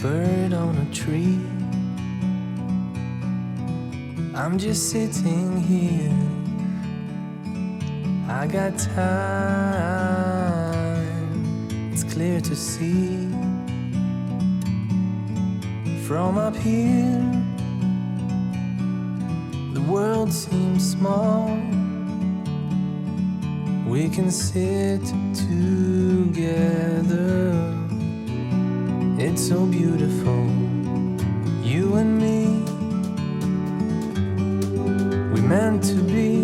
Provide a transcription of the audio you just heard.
bird on a tree. I'm just sitting here, I got time, it's clear to see. From up here, the world seems small. We can sit together, it's so beautiful, you and me. We meant to be